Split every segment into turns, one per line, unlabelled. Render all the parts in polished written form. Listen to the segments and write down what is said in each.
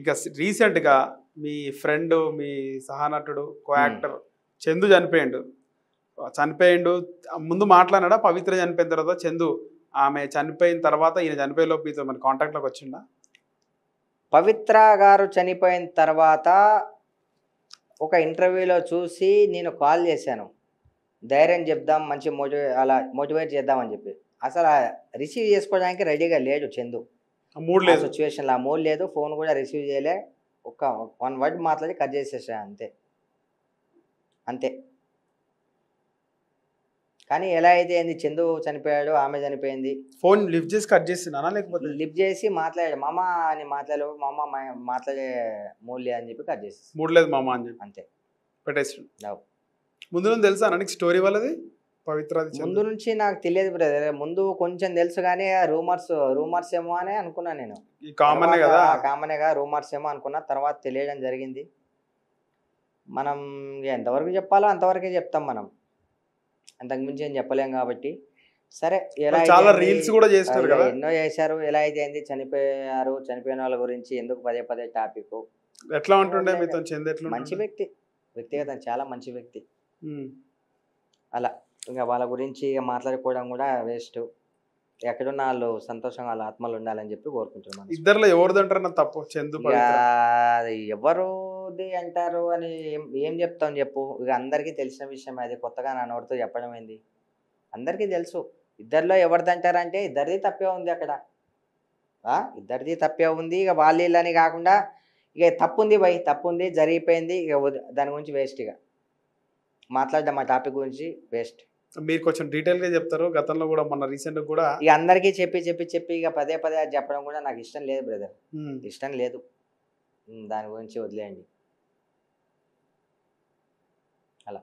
ఇక రీసెంట్గా మీ ఫ్రెండ్, మీ సహనటుడు, co actor Chandu చనిపోయిండు. ముందు మాట్లాడినాడా? పవిత్ర చనిపోయిన తర్వాత చందు ఆమె చనిపోయిన తర్వాత ఈయన చనిపోయే లోపు మీతో మన కాంటాక్ట్లోకి వచ్చిండా?
పవిత్ర గారు చనిపోయిన తర్వాత ఒక ఇంటర్వ్యూలో చూసి నేను కాల్ చేశాను. ధైర్యం చెప్దాం, మంచి మోటివేట్ చేద్దామని చెప్పి. అసలు రిసీవ్ చేసుకోవడానికి రెడీగా లేడు చందు.
మూడు లేదు,
సిచ్యువేషన్లో ఆ మూడ్ లేదు. ఫోన్ కూడా రిసీవ్ చేయలే. ఒక 1 వర్డ్ మాట్లాడి కట్ చేసేసా అంతే. అంతే. కానీ ఎలా అయితే ఏంది, చందు చనిపోయాడు, ఆమె చనిపోయింది.
ఫోన్ లిఫ్ట్ చేసి కట్ చేసినా లేకపోతే
లిఫ్ట్ చేసి మాట్లాడాడు. మామ అని మాట్లాడాడు. మామ మాట్లాడే మూల్య అని చెప్పి కట్ చేసి
మూడు లేదు మామ అని చెప్పి
అంతే
పెట్టేసి.
నవ్వు.
ముందు నుంచి తెలుసా నీకు స్టోరీ వాళ్ళది? పవిత్ర
ముందు నుంచి నాకు తెలియదు బ్రదర్. ముందు కొంచెం తెలుసు కానీ రూమర్స్ ఏమో అని అనుకున్నా నేను.
కామనే కదా,
కామనేగా రూమర్స్ ఏమో అనుకున్నా. తర్వాత తెలియడం జరిగింది. మనం ఎంతవరకు చెప్పాలో అంతవరకే చెప్తాం మనం. అంతకుమించి ఏం చెప్పలేం కాబట్టి. సరే, ఎలా
చాలా రీల్స్ కూడా చేస్తారు కదా,
ఎన్నో చేశారు. ఎలా అయితే ఏంది, చనిపోయిన వాళ్ళ గురించి ఎందుకు పదే పదే టాపిక్.
ఎట్లా ఉంటుండే మీతో చందు? ఎట్లా
మంచి వ్యక్తి, వ్యక్తిగతం చాలా మంచి వ్యక్తి.
ఉమ్.
అలా ఇంకా వాళ్ళ గురించి ఇక మాట్లాడుకోవడం కూడా వేస్ట్. ఎక్కడున్న వాళ్ళు సంతోషంగా వాళ్ళ ఆత్మలు ఉండాలని చెప్పి కోరుకుంటున్నాను.
ఇద్దరులో ఎవరిదంటారన్న తప్పు? చందు
ఇక ఎవరుది అంటారు అని ఏం చెప్తాం చెప్పు. ఇక అందరికీ తెలిసిన విషయం అది. కొత్తగా నా నోటితో చెప్పడం ఏంది, అందరికీ తెలుసు. ఇద్దరిలో ఎవరిది అంటారంటే ఇద్దరిది తప్పే ఉంది అక్కడ. ఇద్దరిది తప్పే ఉంది. ఇక వాళ్ళని కాకుండా ఇక తప్పు ఉంది జరిగిపోయింది. ఇక దాని గురించి వేస్ట్. ఇక మాట్లాడడం ఆ టాపిక్ గురించి వేస్ట్.
మీరు కొంచెం డీటెయిల్గా చెప్తారు. గతంలో కూడా మొన్న రీసెంట్గా కూడా
ఇక అందరికీ చెప్పి ఇక పదే పదే అది చెప్పడం కూడా నాకు ఇష్టం లేదు బ్రదర్. ఇష్టం లేదు. దాని గురించి వదిలేయండి. అలా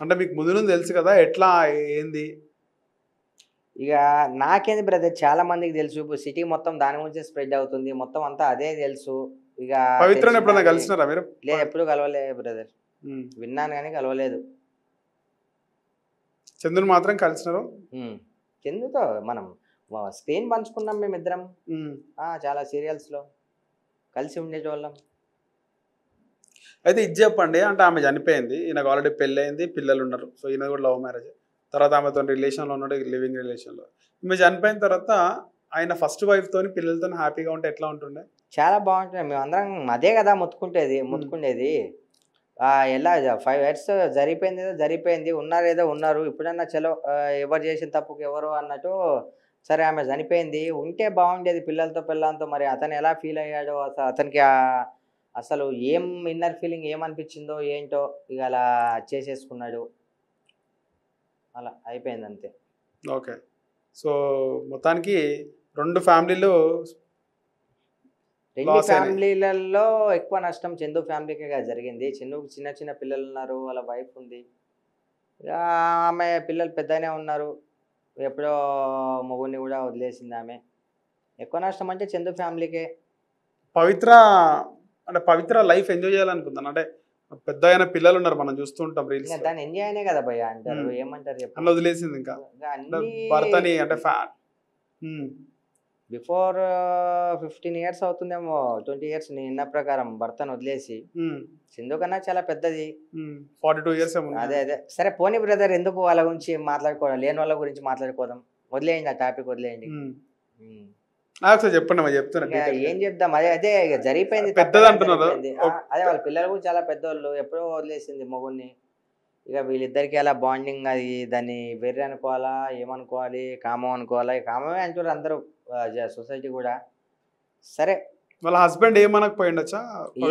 అంటే మీకు ముందు నుంచి తెలుసు కదా ఎట్లా ఏంది?
ఇక నాకేంది బ్రదర్, చాలా మందికి తెలుసు. ఇప్పుడు సిటీ మొత్తం దాని గురించి స్ప్రెడ్ అవుతుంది. మొత్తం అంతా అదే తెలుసు. ఇక
పవిత్రని ఎప్పుడైనా కలిసినారా మీరు?
లేదు, ఎప్పుడు కలవలేదు బ్రదర్. విన్నాను కానీ కలవలేదు.
చందుని మాత్రం కలిసినారు.
చందుతో మనం స్క్రీన్ పంచుకున్నాం మేమిద్దరం. చాలా సీరియల్స్లో కలిసి ఉండేటోళ్ళం.
అయితే ఇది చెప్పండి, అంటే ఆమె చనిపోయింది, ఈయనకు ఆల్రెడీ పెళ్ళి అయింది, పిల్లలు ఉన్నారు. సో ఈయన కూడా లవ్ మ్యారేజ్. తర్వాత ఆమెతో రిలేషన్లో ఉన్నాడు, లివింగ్ రిలేషన్లో. ఈమె చనిపోయిన తర్వాత ఆయన ఫస్ట్ వైఫ్తో పిల్లలతో హ్యాపీగా ఉంటే ఎట్లా ఉంటుండే?
చాలా బాగుంటుంది. మేము అందరం అదే కదా ముత్తుకుండేది. ఎలా 5 years జరిగిపోయింది. ఉన్నారేదో ఉన్నారు. ఇప్పుడన్నా చలో ఎవరు చేసిన తప్పుకు ఎవరు అన్నట్టు. సరే, ఆమె చనిపోయింది. ఉంటే బాగుండేది పిల్లలతో. మరి అతను ఎలా ఫీల్ అయ్యాడో, అతనికి అసలు ఏం ఇన్నర్ ఫీలింగ్ ఏమనిపించిందో ఏంటో, ఇక అలా చేసేసుకున్నాడు. అలా అయిపోయింది అంతే.
ఓకే. సో మొత్తానికి రెండు ఫ్యామిలీలలో
ఎక్కువ నష్టం చందు ఫ్యామిలీకే జరిగింది. చందుకు చిన్న పిల్లలు ఉన్నారు, వాళ్ళ వైఫ్ ఉంది. ఆమె పిల్లలు పెద్దగానే ఉన్నారు. ఎప్పుడో మొగుడిని కూడా వదిలేసింది ఆమె. ఎక్కువ నష్టం అంటే చందు ఫ్యామిలీకే.
పవిత్ర లైఫ్ ఎంజాయ్ చేయాలనుకుందాను. అంటే పెద్ద అయిన పిల్లలు ఉన్నారు, మనం చూస్తుంటాం రీల్స్.
దాన్ని ఎంజాయ్ అయినే కదా భయ్య అంటారు. ఏమంటారు చెప్పు.
అన్న వదిలేసింది ఇంకా భర్తని. అంటే
బిఫోర్ 15 years అవుతుందేమో, 20 years నిన్న ప్రకారం భర్తను వదిలేసి. సింధు కన్నా చాలా పెద్దది,
42 years.
అదే. సరే పోనీ బ్రదర్, ఎందుకు వాళ్ళ గురించి మాట్లాడుకోవడం, లేని వాళ్ళ గురించి మాట్లాడుకోవడం. వదిలేయండి, ఆ టాపిక్ వదిలేయండి.
చెప్పండి, చెప్తున్నా.
ఏం చెప్దాం, అదే ఇక జరిగిపోయింది.
పెద్దది అంటున్నారు.
అదే వాళ్ళ పిల్లలు కూడా చాలా పెద్దోళ్ళు. ఎప్పుడో వదిలేసింది మొగుడిని. ఇక వీళ్ళిద్దరికి అలా బాండింగ్, అది దాన్ని వెర్రి అనుకోవాలా, ఏమనుకోవాలి, కామం అనుకోవాలా? కామమే అంటారు అందరూ, సొసైటీ కూడా. సరే,
వాళ్ళ హస్బెండ్ ఏమనకపోయిండొచ్చా?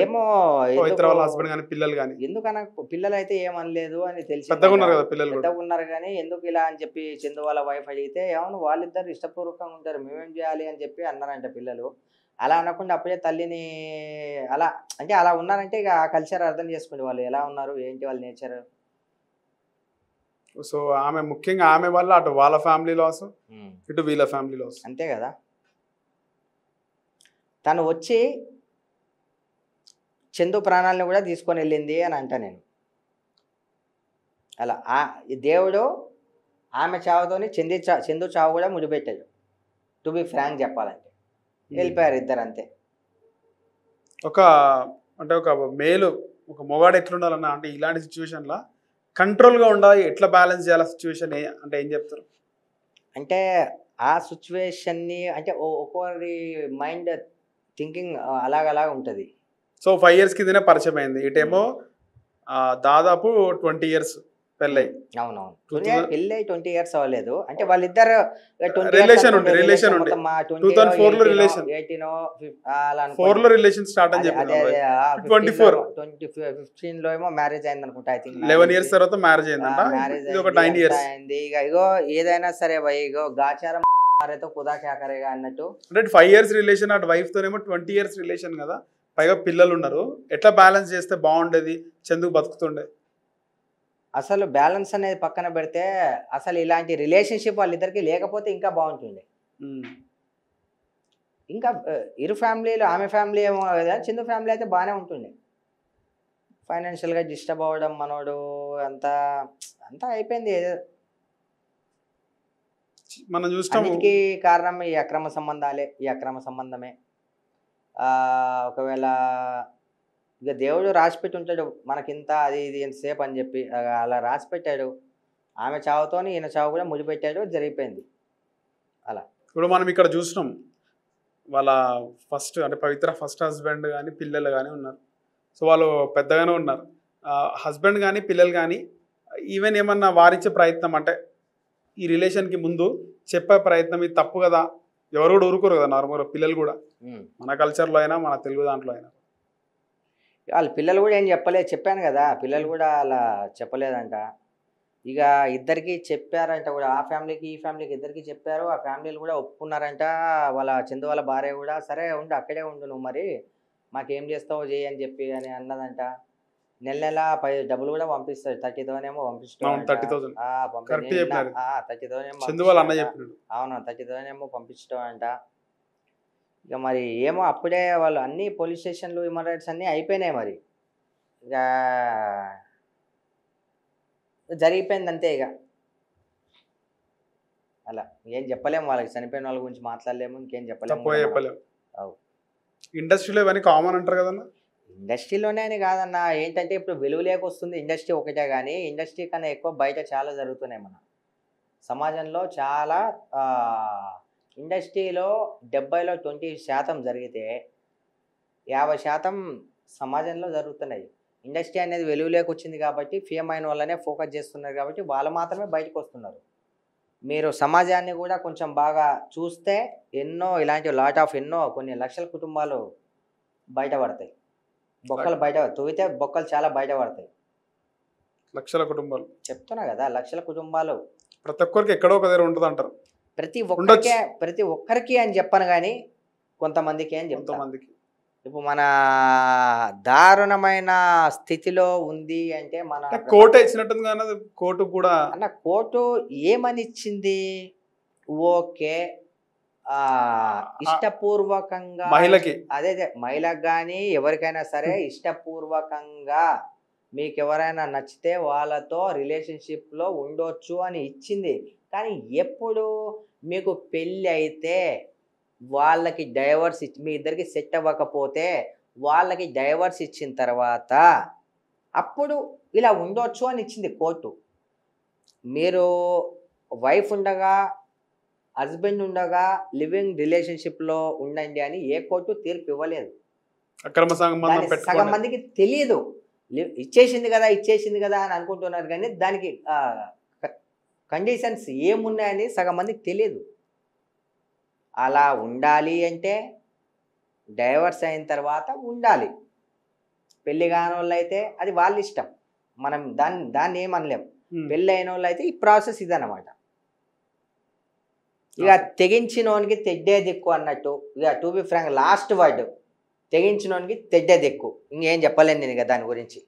ఏమో,
వాళ్ళ హస్బెండ్ కానీ పిల్లలు కానీ
ఎందుకన్నా, పిల్లలు అయితే ఏమనలేదు అని తెలిసి
పెద్దగా ఉన్నారు కదా పిల్లలు,
పెద్దగా ఉన్నారు. కానీ ఎందుకు ఇలా అని చెప్పి చందు వాళ్ళ వైఫ్ అడిగితే, అవును వాళ్ళిద్దరు ఇష్టపూర్వకంగా ఉంటారు, మేమేం చేయాలి అని చెప్పి అన్నారంట పిల్లలు. అలా అనకుండా అప్పుడే తల్లిని అలా అంటే, అలా ఉన్నారంటే ఇక ఆ కల్చర్ అర్థం చేసుకోండి, వాళ్ళు ఎలా ఉన్నారు ఏంటి వాళ్ళ నేచర్.
సో ఆమె ముఖ్యంగా ఆమె వల్ల అటు వాళ్ళ ఫ్యామిలీ లాస్, ఇటు వీళ్ళ ఫ్యామిలీ లాస్.
అంతే కదా. తను వచ్చి చందు ప్రాణాలను కూడా తీసుకొని వెళ్ళింది అని అంటా నేను. అలా దేవుడు ఆమె చావుతోని చందు చావు కూడా ముడిపెట్టాడు. టు బి ఫ్రాంక్ చెప్పాలంటే వెళ్ళిపోయారు ఇద్దరు అంతే.
ఒక అంటే ఒక మేలు ఒక మొగాడు ఎట్లుండాలన్న అంటే ఇలాంటి సిచ్యువేషన్లో కంట్రోల్గా ఉండాలి, ఎట్లా బ్యాలెన్స్ చేయాలి సిచ్యువేషన్ అంటే ఏం చెప్తారు?
అంటే ఆ సిచ్యువేషన్ని అంటే ఒక్కొక్కరి మైండ్ థింకింగ్ అలాగ ఉంటుంది.
సో 5 years కిందనే పరిచయం అయింది, ఇటేమో దాదాపు 20 years పెళ్ళై.
అవునవును.
2000
పెళ్ళి 20 years అవ్వలేదు. అంటే వాళ్ళిద్దరు
రిలేషన్ ఉండే 2004లో రిలేషన్, 4లో రిలేషన్ స్టార్ట్ అని చెప్పి
15లో ఏమో మ్యారేజ్ అయింది అనుకుంటా. ఐ థింక్
11 years తర్వాత మ్యారేజ్ అయిందంట.
మ్యారేజ్
ఇది ఒక 9 years
అయింది. ఇగో ఏదైనా సరే ఇగో గాచారం మారేతో కుదా చాకరేగా అన్నట్టు.
అంటే 5 years రిలేషన్, అటు వైఫ్ తోనేమో 20 years రిలేషన్ కదా, పైగా పిల్లలు ఉన్నారు. ఎట్లా బ్యాలెన్స్ చేస్తే బాగుండేది, చందుకు బతుకుతుండే?
అసలు బ్యాలెన్స్ అనేది పక్కన పెడితే అసలు ఇలాంటి రిలేషన్షిప్ వాళ్ళిద్దరికి లేకపోతే ఇంకా బాగుంటుంది. ఇంకా ఇరు ఫ్యామిలీలు, ఆమె ఫ్యామిలీ ఏమో కదా, చందు ఫ్యామిలీ అయితే బాగానే ఉంటుంది. ఫైనాన్షియల్గా డిస్టర్బ్ అవ్వడం మనోడు అంతా అంతా అయిపోయింది.
మనం చూస్తాం
అన్నిటికీ కారణం ఈ అక్రమ సంబంధమే. ఒకవేళ ఇక దేవుడు రాసిపెట్టి ఉంటాడు మనకింత అది ఇది ఎంతసేపు అని చెప్పి, అలా రాసిపెట్టాడు. ఆమె చావుతోని ఈయన చావు కూడా ముడిపెట్టాడు, జరిగిపోయింది అలా.
ఇప్పుడు మనం ఇక్కడ చూసినాం వాళ్ళ ఫస్ట్ అంటే పవిత్ర ఫస్ట్ హస్బెండ్ కానీ పిల్లలు కానీ ఉన్నారు. సో వాళ్ళు పెద్దగానే ఉన్నారు. హస్బెండ్ కానీ పిల్లలు కానీ ఈవెన్ ఏమన్నా వారించే ప్రయత్నం అంటే ఈ రిలేషన్కి ముందు చెప్పే ప్రయత్నం, ఇది తప్పు కదా, ఎవరు కూడా ఊరుకోరు కదా నార్మల్గా, పిల్లలు కూడా మన కల్చర్లో అయినా మన తెలుగు దాంట్లో అయినా.
వాళ్ళ పిల్లలు కూడా ఏం చెప్పాను కదా, పిల్లలు కూడా అలా చెప్పలేదంట. ఇక ఇద్దరికి చెప్పారంట కూడా, ఆ ఫ్యామిలీకి ఈ ఫ్యామిలీకి ఇద్దరికి చెప్పారు. ఆ ఫ్యామిలీలు కూడా ఒప్పుకున్నారంట. వాళ్ళ చందు వాళ్ళ భార్య కూడా సరే ఉండు, అక్కడే ఉండు నువ్వు, మరి మాకేం చేస్తావో చేయి అని చెప్పి అని అన్నదంట. నెల డబ్బులు కూడా పంపిస్తాడు, 30,000 పంపిస్తాడు.
30,000
అవును, 30,000 పంపిస్తాం అంట. ఇక మరి ఏమో అప్పుడే వాళ్ళు అన్ని పోలీస్ స్టేషన్లు హ్యూమన్ రైట్స్ అన్నీ అయిపోయినాయి. మరి ఇక జరిగిపోయింది అంతే. ఇక అలా ఏం చెప్పలేము, వాళ్ళకి చనిపోయిన వాళ్ళ గురించి మాట్లాడలేము, ఇంకేం చెప్పలేము.
ఇండస్ట్రీలో ఇవన్నీ కామన్ అంటారు కదన్నా.
ఇండస్ట్రీలోనే అని కాదన్నా, ఏంటంటే ఇప్పుడు వెలుగులేక వస్తుంది ఇండస్ట్రీ ఒకటే, కానీ ఇండస్ట్రీ కన్నా ఎక్కువ బయట చాలా జరుగుతున్నాయి. మన సమాజంలో చాలా ఇండస్ట్రీలో 70లో 20% జరిగితే 50% సమాజంలో జరుగుతున్నాయి. ఇండస్ట్రీ అనేది వెలుగులోకి వచ్చింది కాబట్టి ఫేమ్ అయిన వాళ్ళనే ఫోకస్ చేస్తున్నారు కాబట్టి వాళ్ళు మాత్రమే బయటకు వస్తున్నారు. మీరు సమాజాన్ని కూడా కొంచెం బాగా చూస్తే ఎన్నో ఇలాంటి ఎన్నో కొన్ని లక్షల కుటుంబాలు బయటపడతాయి. బొక్కలు బయట తవ్వితే బొక్కలు చాలా బయటపడతాయి.
లక్షల కుటుంబాలు చెప్తున్నా
కదా, లక్షల కుటుంబాలు.
ప్రతి ఒక్కరికి ఎక్కడో ఒక దగ్గర ఉంటుంది అంటారు.
ప్రతి ఒక్కరికి అని చెప్పను కానీ కొంతమందికి అని చెప్తాను. ఇప్పుడు మన దారుణమైన స్థితిలో ఉంది అంటే మన
కోర్టు ఇచ్చినట్టుంది కానీ కోర్టు కూడా
అన్న, కోర్టు ఏమని ఇచ్చింది? ఓకే, ఇష్టపూర్వకంగా
మహిళకి,
అదే మహిళకు కానీ ఎవరికైనా సరే ఇష్టపూర్వకంగా మీకు ఎవరైనా నచ్చితే వాళ్ళతో రిలేషన్షిప్లో ఉండొచ్చు అని ఇచ్చింది. కానీ ఎప్పుడు మీకు పెళ్ళి అయితే వాళ్ళకి డైవర్స్ ఇచ్చి, మీ ఇద్దరికి సెట్ అవ్వకపోతే వాళ్ళకి డైవర్స్ ఇచ్చిన తర్వాత అప్పుడు ఇలా ఉండొచ్చు అని ఇచ్చింది కోర్టు. మీరు వైఫ్ ఉండగా హస్బెండ్ ఉండగా లివింగ్ రిలేషన్షిప్లో ఉండండి అని ఏ కోర్టు తీర్పు ఇవ్వలేదు. సగం మందికి తెలియదు, ఇచ్చేసింది కదా అని అనుకుంటున్నారు, కానీ దానికి కండిషన్స్ ఏమున్నాయని సగం మందికి తెలియదు. అలా ఉండాలి అంటే డైవర్స్ అయిన తర్వాత ఉండాలి. పెళ్ళి కాని వాళ్ళు అయితే అది వాళ్ళ ఇష్టం, మనం దాన్ని ఏమనలేం. పెళ్ళి అయిన వాళ్ళు అయితే ఈ ప్రాసెస్ ఇదన్నమాట. ఇక తెగించినోనికి తెడ్డే దిక్కు అన్నట్టు. ఇక to be frank, last word, తెగించినోనికి తెడ్డే దిక్కు. ఇంకేం చెప్పలేను నేను ఇక దాని గురించి.